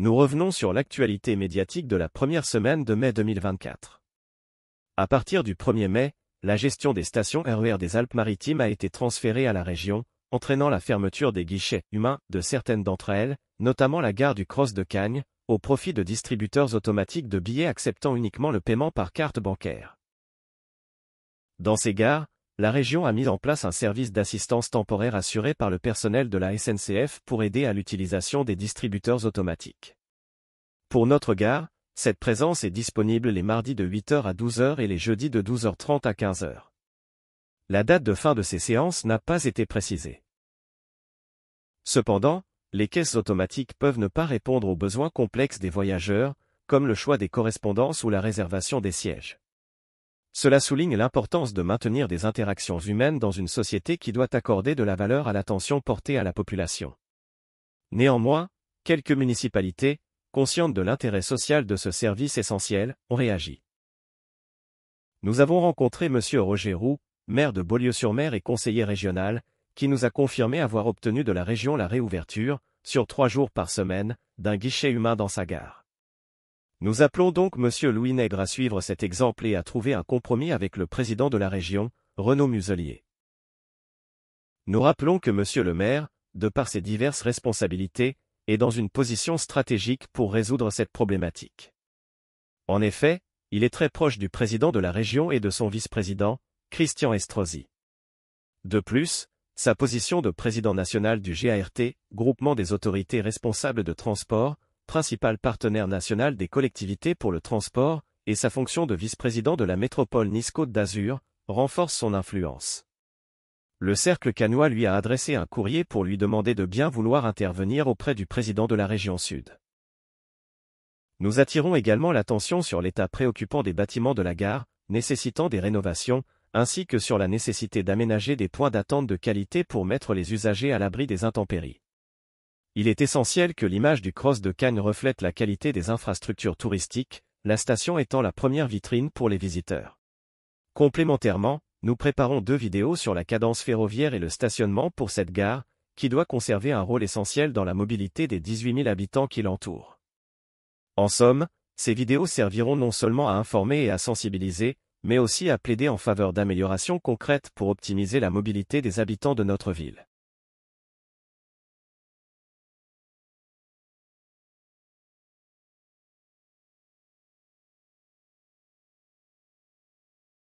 Nous revenons sur l'actualité médiatique de la première semaine de mai 2024. À partir du 1er mai, la gestion des stations RER des Alpes-Maritimes a été transférée à la région, entraînant la fermeture des guichets humains de certaines d'entre elles, notamment la gare du Cros de Cagnes, au profit de distributeurs automatiques de billets acceptant uniquement le paiement par carte bancaire. Dans ces gares, la région a mis en place un service d'assistance temporaire assuré par le personnel de la SNCF pour aider à l'utilisation des distributeurs automatiques. Pour notre gare, cette présence est disponible les mardis de 8h à 12h et les jeudis de 12h30 à 15h. La date de fin de ces séances n'a pas été précisée. Cependant, les caisses automatiques peuvent ne pas répondre aux besoins complexes des voyageurs, comme le choix des correspondances ou la réservation des sièges. Cela souligne l'importance de maintenir des interactions humaines dans une société qui doit accorder de la valeur à l'attention portée à la population. Néanmoins, quelques municipalités, conscientes de l'intérêt social de ce service essentiel, ont réagi. Nous avons rencontré M. Roger Roux, maire de Beaulieu-sur-Mer et conseiller régional, qui nous a confirmé avoir obtenu de la région la réouverture, sur 3 jours par semaine, d'un guichet humain dans sa gare. Nous appelons donc M. Louis Nègre à suivre cet exemple et à trouver un compromis avec le président de la région, Renaud Muselier. Nous rappelons que M. le maire, de par ses diverses responsabilités, est dans une position stratégique pour résoudre cette problématique. En effet, il est très proche du président de la région et de son vice-président, Christian Estrosi. De plus, sa position de président national du GART, groupement des autorités responsables de transport, principal partenaire national des collectivités pour le transport, et sa fonction de vice-président de la métropole Nice-Côte d'Azur, renforcent son influence. Le Cercle Cannois lui a adressé un courrier pour lui demander de bien vouloir intervenir auprès du président de la région Sud. Nous attirons également l'attention sur l'état préoccupant des bâtiments de la gare, nécessitant des rénovations, ainsi que sur la nécessité d'aménager des points d'attente de qualité pour mettre les usagers à l'abri des intempéries. Il est essentiel que l'image du Cros de Cagnes reflète la qualité des infrastructures touristiques, la station étant la première vitrine pour les visiteurs. Complémentairement, nous préparons 2 vidéos sur la cadence ferroviaire et le stationnement pour cette gare, qui doit conserver un rôle essentiel dans la mobilité des 18 000 habitants qui l'entourent. En somme, ces vidéos serviront non seulement à informer et à sensibiliser, mais aussi à plaider en faveur d'améliorations concrètes pour optimiser la mobilité des habitants de notre ville.